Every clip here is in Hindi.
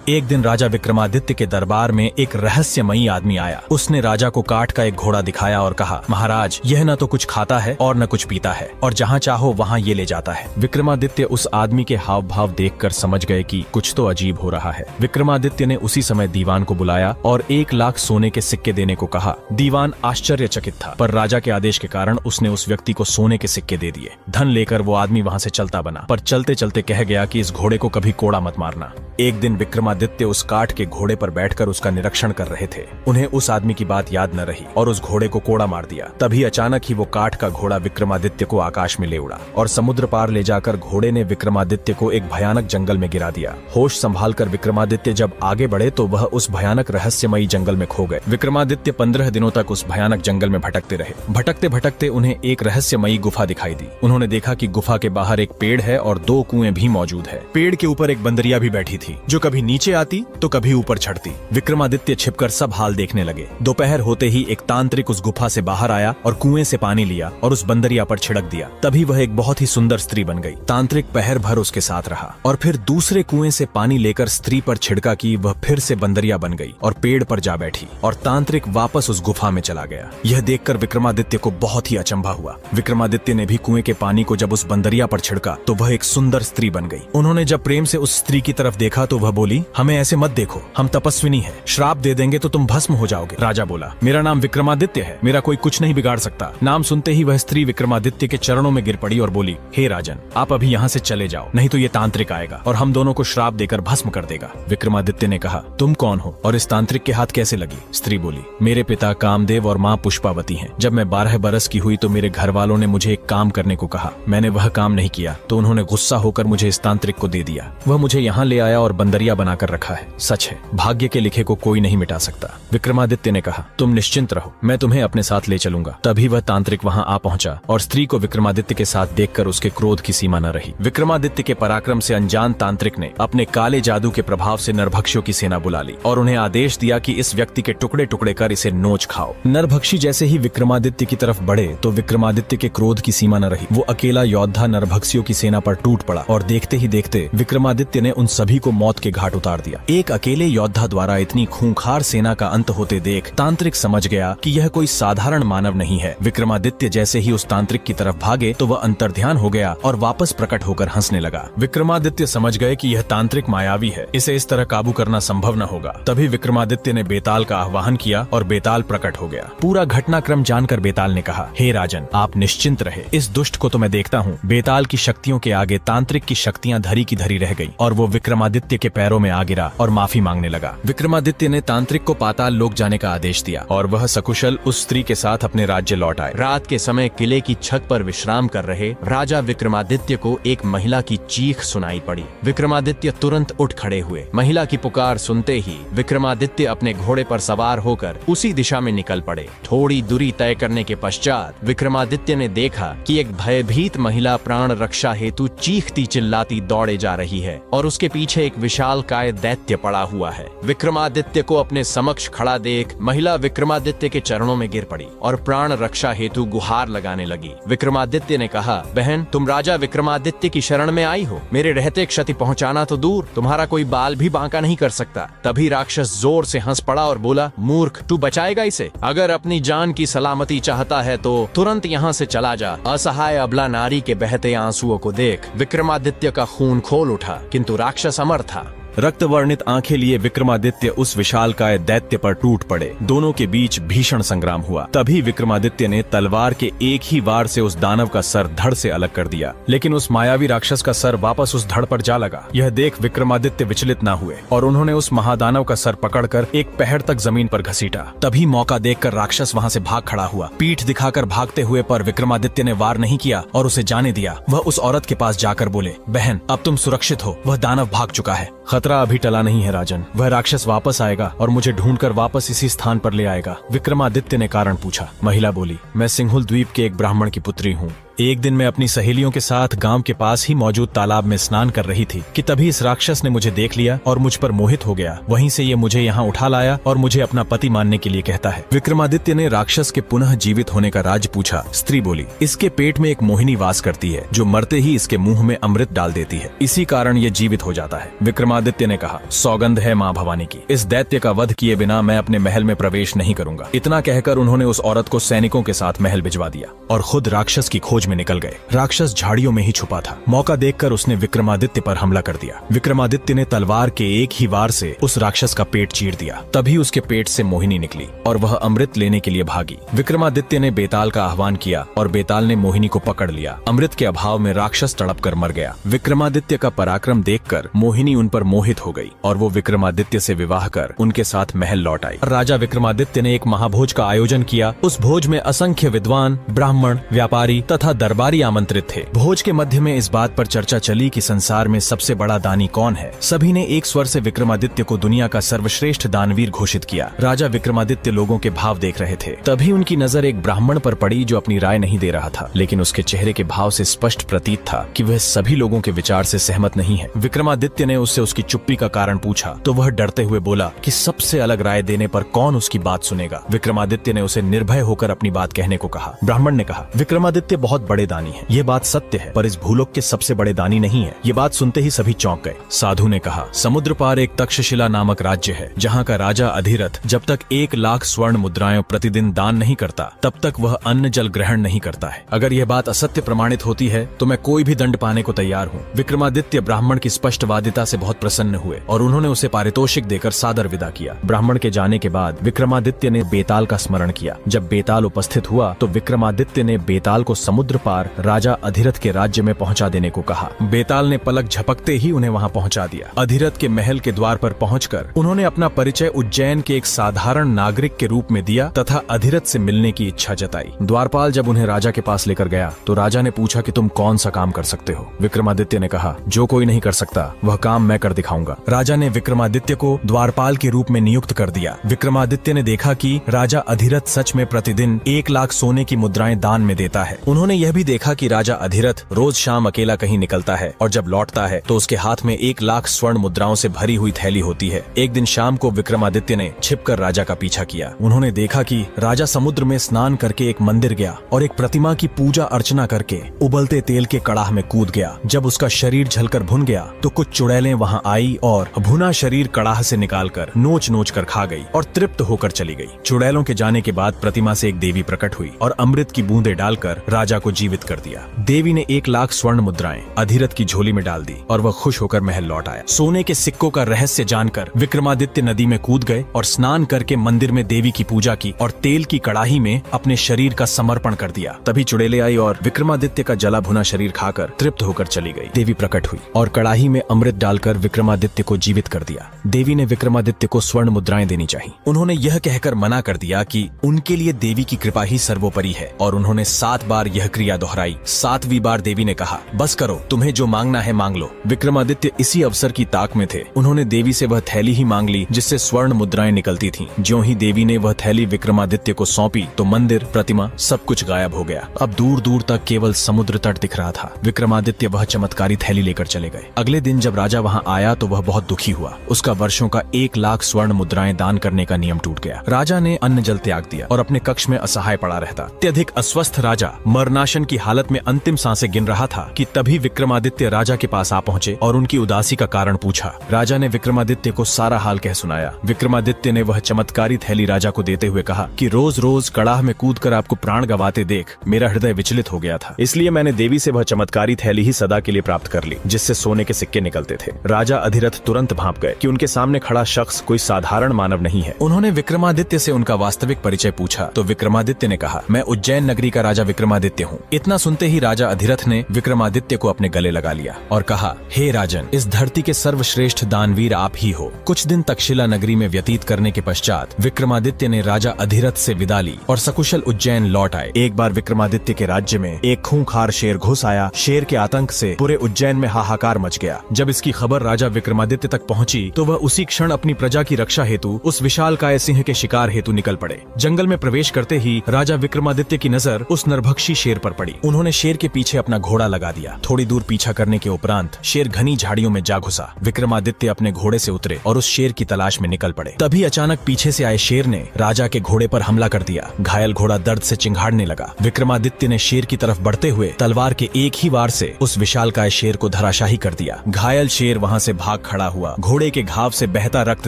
एक दिन राजा विक्रमादित्य के दरबार में एक रहस्यमयी आदमी आया। उसने राजा को काठ का एक घोड़ा दिखाया और कहा, महाराज, यह न तो कुछ खाता है और न कुछ पीता है, और जहाँ चाहो वहाँ ये ले जाता है। विक्रमादित्य उस आदमी के हाव भाव देखकर समझ गए कि कुछ तो अजीब हो रहा है। विक्रमादित्य ने उसी समय दीवान को बुलाया और 1 लाख सोने के सिक्के देने को कहा। दीवान आश्चर्यचकित था, पर राजा के आदेश के कारण उसने उस व्यक्ति को सोने के सिक्के दे दिए। धन लेकर वो आदमी वहाँ से चलता बना, पर चलते चलते कह गया कि इस घोड़े को कभी कोड़ा मत मारना। एक दिन विक्रमादित्य उस काठ के घोड़े पर बैठकर उसका निरीक्षण कर रहे थे। उन्हें उस आदमी की बात याद न रही और उस घोड़े को कोड़ा मार दिया। तभी अचानक ही वो काठ का घोड़ा विक्रमादित्य को आकाश में ले उड़ा और समुद्र पार ले जाकर घोड़े ने विक्रमादित्य को एक भयानक जंगल में गिरा दिया। होश संभालकर विक्रमादित्य जब आगे बढ़े तो वह उस भयानक रहस्यमयी जंगल में खो गए। विक्रमादित्य 15 दिनों तक उस भयानक जंगल में भटकते रहे। भटकते भटकते उन्हें एक रहस्यमयी गुफा दिखाई दी। उन्होंने देखा कि गुफा के बाहर एक पेड़ है और 2 कुएं भी मौजूद है। पेड़ के ऊपर एक बंदरिया भी बैठी थी, जो कभी नीचे आती तो कभी ऊपर चढ़ती। विक्रमादित्य छिपकर सब हाल देखने लगे। दोपहर होते ही एक तांत्रिक उस गुफा से बाहर आया और कुएं से पानी लिया और उस बंदरिया पर छिड़क दिया। तभी वह एक बहुत ही सुंदर स्त्री बन गई। तांत्रिक पहर भर उसके साथ रहा और फिर दूसरे कुएं से पानी लेकर स्त्री पर छिड़का कि वह फिर से बंदरिया बन गई और पेड़ पर जा बैठी और तांत्रिक वापस उस गुफा में चला गया। यह देखकर विक्रमादित्य को बहुत ही अचंभा हुआ। विक्रमादित्य ने भी कुएं के पानी को जब उस बंदरिया पर छिड़का तो वह एक सुंदर स्त्री बन गई। उन्होंने जब प्रेम से उस स्त्री की तरफ देखा तो वह बोली, हमें ऐसे मत देखो, हम तपस्विनी हैं, श्राप दे देंगे तो तुम भस्म हो जाओगे। राजा बोला, मेरा नाम विक्रमादित्य है, मेरा कोई कुछ नहीं बिगाड़ सकता। नाम सुनते ही वह स्त्री विक्रमादित्य के चरणों में गिर पड़ी और बोली, हे राजन, आप अभी यहाँ से चले जाओ, नहीं तो ये तांत्रिक आएगा और हम दोनों को श्राप देकर भस्म कर देगा। विक्रमादित्य ने कहा, तुम कौन हो और इस तांत्रिक के हाथ कैसे लगी? स्त्री बोली, मेरे पिता कामदेव और माँ पुष्पावती हैं। जब मैं 12 बरस की हुई तो मेरे घर वालों ने मुझे एक काम करने को कहा। मैंने वह काम नहीं किया तो उन्होंने गुस्सा होकर मुझे इस तांत्रिक को दे दिया। वह मुझे यहाँ ले आया और बंदरिया बनाकर रखा है। सच है, भाग्य के लिखे को कोई नहीं मिटा सकता। विक्रमादित्य ने कहा, तुम निश्चिंत रहो, मैं तुम्हें अपने साथ ले चलूंगा। तभी वह तांत्रिक वहां आ पहुंचा और स्त्री को विक्रमादित्य के साथ देखकर उसके क्रोध की सीमा न रही। विक्रमादित्य के पराक्रम से अनजान तांत्रिक ने अपने काले जादू के प्रभाव से नरभक्षियों की सेना बुला ली और उन्हें आदेश दिया कि इस व्यक्ति के टुकड़े टुकड़े कर इसे नोच खाओ। नरभक्षी जैसे ही विक्रमादित्य की तरफ बढ़े तो विक्रमादित्य के क्रोध की सीमा न रही। वो अकेला योद्धा नरभक्षियों की सेना पर टूट पड़ा और देखते ही देखते विक्रमादित्य ने उन सभी को मौत के घाट उतार दिया। एक अकेले योद्धा द्वारा इतनी खूंखार सेना का अंत होते देख तांत्रिक समझ गया कि यह कोई साधारण मानव नहीं है। विक्रमादित्य जैसे ही उस तांत्रिक की तरफ भागे तो वह अंतर्ध्यान हो गया और वापस प्रकट होकर हंसने लगा। विक्रमादित्य समझ गए कि यह तांत्रिक मायावी है, इसे इस तरह काबू करना संभव न होगा। तभी विक्रमादित्य ने बेताल का आह्वान किया और बेताल प्रकट हो गया। पूरा घटनाक्रम जानकर बेताल ने कहा, हे राजन, आप निश्चिंत रहे, इस दुष्ट को तो मैं देखता हूँ। बेताल की शक्तियों के आगे तांत्रिक की शक्तियाँ धरी की धरी रह गई और वो विक्रमादित्य के पैरों में आ गिरा और माफी मांगने लगा। विक्रमादित्य ने तांत्रिक को पाताल लोक जाने का आदेश दिया और वह सकुशल उस स्त्री के साथ अपने राज्य लौट आए। रात के समय किले की छत पर विश्राम कर रहे राजा विक्रमादित्य को एक महिला की चीख सुनाई पड़ी। विक्रमादित्य तुरंत उठ खड़े हुए। महिला की पुकार सुनते ही विक्रमादित्य अपने घोड़े पर सवार होकर उसी दिशा में निकल पड़े। थोड़ी दूरी तय करने के पश्चात विक्रमादित्य ने देखा कि एक भयभीत महिला प्राण रक्षा हेतु चीखती चिल्लाती दौड़े जा रही है और उसके पीछे एक विशालकाय दैत्य पड़ा हुआ है। विक्रमादित्य को अपने समक्ष खड़ा देख महिला विक्रमादित्य के चरणों में गिर पड़ी और प्राण रक्षा हेतु गुहार लगाने लगी। विक्रमादित्य ने कहा, बहन, तुम राजा विक्रमादित्य की शरण में आई हो। मेरे रहते क्षति पहुंचाना तो दूर, तुम्हारा कोई बाल भी बांका नहीं कर सकता। तभी राक्षस जोर से हंस पड़ा और बोला, मूर्ख, तू बचाएगा इसे? अगर अपनी जान की सलामती चाहता है तो तुरंत यहाँ से चला जा। असहाय अबला नारी के बहते आंसुओं को देख विक्रमादित्य का खून खोल उठा, किंतु राक्षस अमर था। रक्त वर्णित आंखें लिए विक्रमादित्य उस विशालकाय दैत्य पर टूट पड़े। दोनों के बीच भीषण संग्राम हुआ। तभी विक्रमादित्य ने तलवार के एक ही वार से उस दानव का सर धड़ से अलग कर दिया, लेकिन उस मायावी राक्षस का सर वापस उस धड़ पर जा लगा। यह देख विक्रमादित्य विचलित न हुए और उन्होंने उस महादानव का सर पकड़कर एक पहर तक जमीन पर घसीटा। तभी मौका देखकर राक्षस वहां से भाग खड़ा हुआ। पीठ दिखाकर भागते हुए पर विक्रमादित्य ने वार नहीं किया और उसे जाने दिया। वह उस औरत के पास जाकर बोले, बहन, अब तुम सुरक्षित हो, वह दानव भाग चुका है। खतरा अभी टला नहीं है राजन, वह राक्षस वापस आएगा और मुझे ढूंढकर वापस इसी स्थान पर ले आएगा। विक्रमादित्य ने कारण पूछा। महिला बोली, मैं सिंहुल द्वीप के एक ब्राह्मण की पुत्री हूँ। एक दिन मैं अपनी सहेलियों के साथ गांव के पास ही मौजूद तालाब में स्नान कर रही थी कि तभी इस राक्षस ने मुझे देख लिया और मुझ पर मोहित हो गया। वहीं से ये मुझे यहाँ उठा लाया और मुझे अपना पति मानने के लिए कहता है। विक्रमादित्य ने राक्षस के पुनः जीवित होने का राज पूछा। स्त्री बोली, इसके पेट में एक मोहिनी वास करती है जो मरते ही इसके मुंह में अमृत डाल देती है, इसी कारण ये जीवित हो जाता है। विक्रमादित्य ने कहा, सौगंध है माँ भवानी की, इस दैत्य का वध किए बिना मैं अपने महल में प्रवेश नहीं करूंगा। इतना कहकर उन्होंने उस औरत को सैनिकों के साथ महल भिजवा दिया और खुद राक्षस की खोज में निकल गए। राक्षस झाड़ियों में ही छुपा था। मौका देखकर उसने विक्रमादित्य पर हमला कर दिया। विक्रमादित्य ने तलवार के एक ही वार से उस राक्षस का पेट चीर दिया। तभी उसके पेट से मोहिनी निकली और वह अमृत लेने के लिए भागी। विक्रमादित्य ने बेताल का आह्वान किया और बेताल ने मोहिनी को पकड़ लिया। अमृत के अभाव में राक्षस तड़प कर मर गया। विक्रमादित्य का पराक्रम देखकर मोहिनी उन पर मोहित हो गई और वो विक्रमादित्य से विवाह कर उनके साथ महल लौट आई। राजा विक्रमादित्य ने एक महाभोज का आयोजन किया। उस भोज में असंख्य विद्वान, ब्राह्मण, व्यापारी तथा दरबारी आमंत्रित थे। भोज के मध्य में इस बात पर चर्चा चली कि संसार में सबसे बड़ा दानी कौन है। सभी ने एक स्वर से विक्रमादित्य को दुनिया का सर्वश्रेष्ठ दानवीर घोषित किया। राजा विक्रमादित्य लोगों के भाव देख रहे थे। तभी उनकी नजर एक ब्राह्मण पर पड़ी जो अपनी राय नहीं दे रहा था, लेकिन उसके चेहरे के भाव से स्पष्ट प्रतीत था कि वह सभी लोगों के विचार से सहमत नहीं है। विक्रमादित्य ने उससे उसकी चुप्पी का कारण पूछा तो वह डरते हुए बोला कि सबसे अलग राय देने पर कौन उसकी बात सुनेगा। विक्रमादित्य ने उसे निर्भय होकर अपनी बात कहने को कहा। ब्राह्मण ने कहा, विक्रमादित्य बहुत बड़े दानी है, ये बात सत्य है, पर इस भूलोक के सबसे बड़े दानी नहीं है। ये बात सुनते ही सभी चौंक गए। साधु ने कहा, समुद्र पार एक तक्षशिला नामक राज्य है जहाँ का राजा अधिरथ जब तक 1 लाख स्वर्ण मुद्राएं प्रतिदिन दान नहीं करता तब तक वह अन्न जल ग्रहण नहीं करता है। अगर यह बात असत्य प्रमाणित होती है तो मैं कोई भी दंड पाने को तैयार हूँ। विक्रमादित्य ब्राह्मण की स्पष्टवादिता से बहुत प्रसन्न हुए और उन्होंने उसे पारितोषिक देकर सादर विदा किया। ब्राह्मण के जाने के बाद विक्रमादित्य ने बेताल का स्मरण किया। जब बेताल उपस्थित हुआ तो विक्रमादित्य ने बेताल को समुद्र पार राजा अधिरथ के राज्य में पहुंचा देने को कहा। बेताल ने पलक झपकते ही उन्हें वहां पहुंचा दिया। अधिरथ के महल के द्वार पर पहुंचकर उन्होंने अपना परिचय उज्जैन के एक साधारण नागरिक के रूप में दिया तथा अधिरथ से मिलने की इच्छा जताई। द्वारपाल जब उन्हें राजा के पास लेकर गया तो राजा ने पूछा कि तुम कौन सा काम कर सकते हो। विक्रमादित्य ने कहा, जो कोई नहीं कर सकता वह काम मैं कर दिखाऊंगा। राजा ने विक्रमादित्य को द्वारपाल के रूप में नियुक्त कर दिया। विक्रमादित्य ने देखा कि राजा अधिरथ सच में प्रतिदिन 1 लाख सोने की मुद्राएं दान में देता है। उन्होंने यह भी देखा कि राजा अधिरथ रोज शाम अकेला कहीं निकलता है और जब लौटता है तो उसके हाथ में 1 लाख स्वर्ण मुद्राओं से भरी हुई थैली होती है। एक दिन शाम को विक्रमादित्य ने छिपकर राजा का पीछा किया। उन्होंने देखा कि राजा समुद्र में स्नान करके एक मंदिर गया और एक प्रतिमा की पूजा अर्चना करके उबलते तेल के कड़ाह में कूद गया। जब उसका शरीर जलकर भुन गया तो कुछ चुड़ैलें वहां आई और भुना शरीर कड़ाह से निकालकर नोच नोच कर खा गई और तृप्त होकर चली गई। चुड़ैलों के जाने के बाद प्रतिमा से एक देवी प्रकट हुई और अमृत की बूंदें डालकर राजा को जीवित कर दिया। देवी ने 1 लाख स्वर्ण मुद्राएं अधिरथ की झोली में डाल दी और वह खुश होकर महल लौट आया। सोने के सिक्कों का रहस्य जानकर विक्रमादित्य नदी में कूद गए और स्नान करके मंदिर में देवी की पूजा की और तेल की कड़ाही में अपने शरीर का समर्पण कर दिया। तभी चुड़ैलें आई और विक्रमादित्य का जला भुना शरीर खाकर तृप्त होकर चली गई। देवी प्रकट हुई और कड़ाही में अमृत डालकर विक्रमादित्य को जीवित कर दिया। देवी ने विक्रमादित्य को स्वर्ण मुद्राएं देनी चाहिए। उन्होंने यह कहकर मना कर दिया कि उनके लिए देवी की कृपा ही सर्वोपरि है और उन्होंने 7 बार यह क्रिया दोहराई। 7वीं बार देवी ने कहा, बस करो, तुम्हें जो मांगना है मांग लो। विक्रमादित्य इसी अवसर की ताक में थे। उन्होंने देवी से वह थैली ही मांग ली जिससे स्वर्ण मुद्राएं निकलती थीं। ज्यों ही देवी ने वह थैली विक्रमादित्य को सौंपी तो मंदिर, प्रतिमा सब कुछ गायब हो गया। अब दूर दूर तक केवल समुद्र तट दिख रहा था। विक्रमादित्य वह चमत्कारी थैली लेकर चले गए। अगले दिन जब राजा वहां आया तो वह बहुत दुखी हुआ। उसका वर्षों का 1 लाख स्वर्ण मुद्राएं दान करने का नियम टूट गया। राजा ने अन्न जल त्याग दिया और अपने कक्ष में असहाय पड़ा रहता। अत्यधिक अस्वस्थ राजा मरनाशन की हालत में अंतिम सांसें गिन रहा था कि तभी विक्रमादित्य राजा के पास आ पहुंचे और उनकी उदासी का कारण पूछा। राजा ने विक्रमादित्य को सारा हाल कह सुनाया। विक्रमादित्य ने वह चमत्कारी थैली राजा को देते हुए कहा कि रोज रोज कड़ाह में कूदकर आपको प्राण गंवाते देख मेरा हृदय विचलित हो गया था, इसलिए मैंने देवी से वह चमत्कारी थैली ही सदा के लिए प्राप्त कर ली जिससे सोने के सिक्के निकलते थे। राजा अधिरथ तुरंत भांप गए कि उनके सामने खड़ा शख्स कोई साधारण मानव नहीं है। उन्होंने विक्रमादित्य से उनका वास्तविक परिचय पूछा तो विक्रमादित्य ने कहा, मैं उज्जैन नगरी का राजा विक्रमादित्य हूँ। इतना सुनते ही राजा अधिरथ ने विक्रमादित्य को अपने गले लगा लिया और कहा, हे राजन, इस धरती के सर्वश्रेष्ठ दानवीर आप ही हो। कुछ दिन तक्षशिला नगरी में व्यतीत करने के पश्चात विक्रमादित्य ने राजा अधिरथ से विदा ली और सकुशल उज्जैन लौट आए। एक बार विक्रमादित्य के राज्य में एक खूंखार शेर घुस आया। शेर के आतंक से पूरे उज्जैन में हाहाकार मच गया। जब इसकी खबर राजा विक्रमादित्य तक पहुंची तो वह उसी क्षण अपनी प्रजा की रक्षा हेतु उस विशालकाय सिंह के शिकार हेतु निकल पड़े। जंगल में प्रवेश करते ही राजा विक्रमादित्य की नजर उस नरभक्षी शेर पर पड़ी। उन्होंने शेर के पीछे अपना घोड़ा लगा दिया। थोड़ी दूर पीछा करने के उपरांत शेर घनी झाड़ियों में जा घुसा। विक्रमादित्य अपने घोड़े से उतरे और उस शेर की तलाश में निकल पड़े। तभी अचानक पीछे से आए शेर ने राजा के घोड़े पर हमला कर दिया। घायल घोड़ा दर्द से चिंघाड़ने लगा। विक्रमादित्य ने शेर की तरफ बढ़ते हुए तलवार के एक ही वार से उस विशालकाय शेर को धराशाही कर दिया। घायल शेर वहां से भाग खड़ा हुआ। घोड़े के घाव से बहता रक्त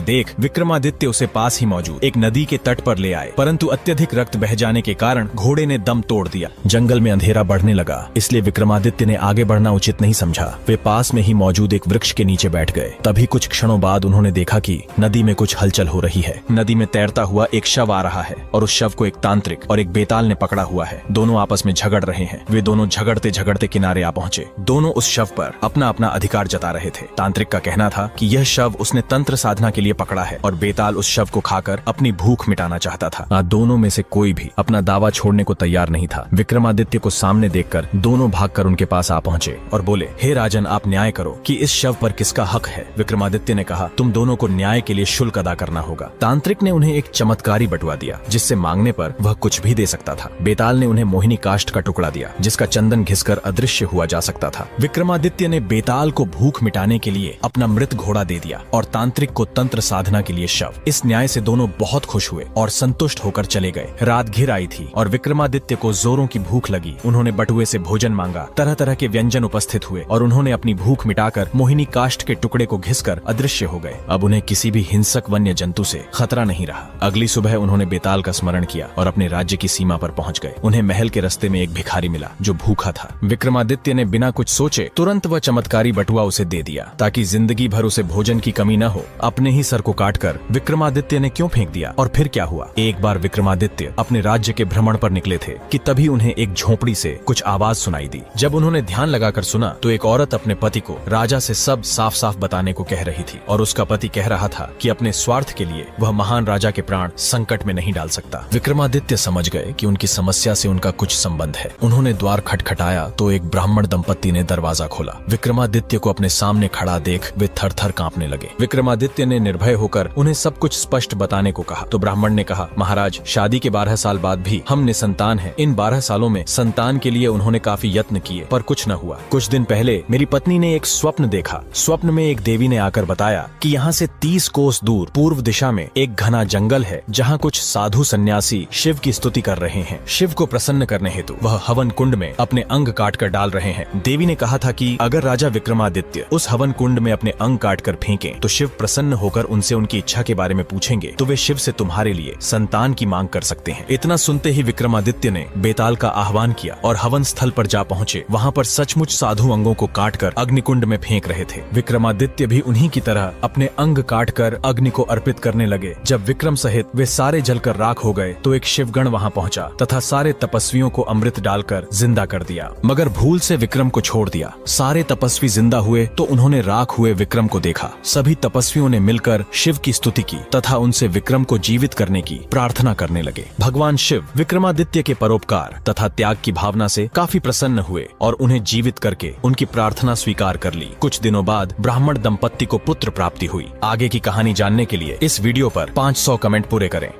देख विक्रमादित्य उसे पास ही मौजूद एक नदी के तट पर ले आए, परंतु अत्यधिक रक्त बह जाने के कारण घोड़े ने दम तोड़ दिया। जंगल में अंधेरा बढ़ने लगा, इसलिए विक्रमादित्य ने आगे बढ़ना उचित नहीं समझा। वे पास में ही मौजूद एक वृक्ष के नीचे बैठ गए। तभी कुछ क्षणों बाद उन्होंने देखा कि नदी में कुछ हलचल हो रही है। नदी में तैरता हुआ एक शव आ रहा है और उस शव को एक तांत्रिक और एक बेताल ने पकड़ा हुआ है। दोनों आपस में झगड़ रहे हैं। वे दोनों झगड़ते झगड़ते किनारे आ पहुंचे। दोनों उस शव पर अपना अपना अधिकार जता रहे थे। तांत्रिक का कहना था कि यह शव उसने तंत्र साधना के लिए पकड़ा है और बेताल उस शव को खाकर अपनी भूख मिटाना चाहता था। दोनों में से कोई भी अपना दावा छोड़ने को तैयार नहीं था। विक्रमादित्य को सामने देखकर दोनों भागकर उनके पास आ पहुंचे और बोले, हे राजन, आप न्याय करो कि इस शव पर किसका हक है। विक्रमादित्य ने कहा, तुम दोनों को न्याय के लिए शुल्क अदा करना होगा। तांत्रिक ने उन्हें एक चमत्कारी बटुआ दिया जिससे मांगने पर वह कुछ भी दे सकता था। बेताल ने उन्हें मोहिनी काष्ठ का टुकड़ा दिया जिसका चंदन घिसकर अदृश्य हुआ जा सकता था। विक्रमादित्य ने बेताल को भूख मिटाने के लिए अपना मृत घोड़ा दे दिया और तांत्रिक को तंत्र साधना के लिए शव। इस न्याय से दोनों बहुत खुश हुए और संतुष्ट होकर चले गए। रात घिर आई थी और विक्रमादित्य को जोरों की भूख लगी। उन्होंने बटुए से भोजन मांगा। तरह तरह के व्यंजन उपस्थित हुए और उन्होंने अपनी भूख मिटाकर मोहिनी काष्ठ के टुकड़े को घिसकर अदृश्य हो गए। अब उन्हें किसी भी हिंसक वन्य जंतु से खतरा नहीं रहा। अगली सुबह उन्होंने बेताल का स्मरण किया और अपने राज्य की सीमा पर पहुंच गए। उन्हें महल के रास्ते में एक भिखारी मिला जो भूखा था। विक्रमादित्य ने बिना कुछ सोचे तुरंत वह चमत्कारी बटुआ उसे दे दिया ताकि जिंदगी भर उसे भोजन की कमी न हो। अपने ही सर को काटकर विक्रमादित्य ने क्यों फेंक दिया? और फिर क्या हुआ? एक बार विक्रमादित्य अपने राज्य के भ्रमण पर निकले थे कि तभी उन्हें एक झोपड़ी से कुछ आवाज सुनाई दी। जब उन्होंने ध्यान लगाकर सुना तो एक औरत अपने पति को राजा से सब साफ साफ बताने को कह रही थी और उसका पति कह रहा था कि अपने स्वार्थ के लिए वह महान राजा के प्राण संकट में नहीं डाल सकता। विक्रमादित्य समझ गए कि उनकी समस्या से उनका कुछ संबंध है। उन्होंने द्वार खटखटाया तो एक ब्राह्मण दंपत्ति ने दरवाजा खोला। विक्रमादित्य को अपने सामने खड़ा देख वे थर-थर कांपने लगे। विक्रमादित्य ने निर्भय होकर उन्हें सब कुछ स्पष्ट बताने को कहा तो ब्राह्मण ने कहा, महाराज, शादी के 12 साल बाद भी हम निसंतान हैं। इन 12 सालों में संतान के लिए उन्होंने काफी यत्न किए पर कुछ न हुआ। कुछ दिन पहले मेरी पत्नी ने एक स्वप्न देखा। स्वप्न में एक देवी ने आकर बताया कि यहाँ से 30 कोस दूर पूर्व दिशा में एक घना जंगल है जहाँ कुछ साधु सन्यासी शिव की स्तुति कर रहे हैं। शिव को प्रसन्न करने हेतु वह हवन कुंड में अपने अंग काट कर डाल रहे हैं। देवी ने कहा था कि अगर राजा विक्रमादित्य उस हवन कुंड में अपने अंग काट कर फेंकें तो शिव प्रसन्न होकर उनसे उनकी इच्छा के बारे में पूछेंगे तो वे शिव से तुम्हारे लिए संतान की मांग कर सकते हैं। इतना सुनते ही विक्रमादित्य ने बेताल का आह्वान किया और हवन स्थल पर जा पहुँचे। वहाँ पर सचमुच साधु अंगों को काट कर अग्निकुंड में फेंक रहे थे। विक्रमादित्य भी उन्हीं की तरह अपने अंग काट कर अग्नि को अर्पित करने लगे। जब विक्रम सहित वे सारे जलकर राख हो गए तो एक शिवगण वहाँ पहुँचा तथा सारे तपस्वियों को अमृत डालकर जिंदा कर दिया, मगर भूल से विक्रम को छोड़ दिया। सारे तपस्वी जिंदा हुए तो उन्होंने राख हुए विक्रम को देखा। सभी तपस्वियों ने मिलकर शिव की स्तुति की तथा उनसे विक्रम को जीवित करने की प्रार्थना करने लगे। भगवान शिव विक्रमादित्य के परोपकार तथा त्याग की भावना से काफी प्रसन्न हुए और उन्हें जीवित करके उनकी प्रार्थना स्वीकार कर ली। कुछ दिनों बाद ब्राह्मण दंपत्ति को पुत्र प्राप्ति हुई। आगे की कहानी जानने के लिए इस वीडियो पर 500 कमेंट पूरे करें।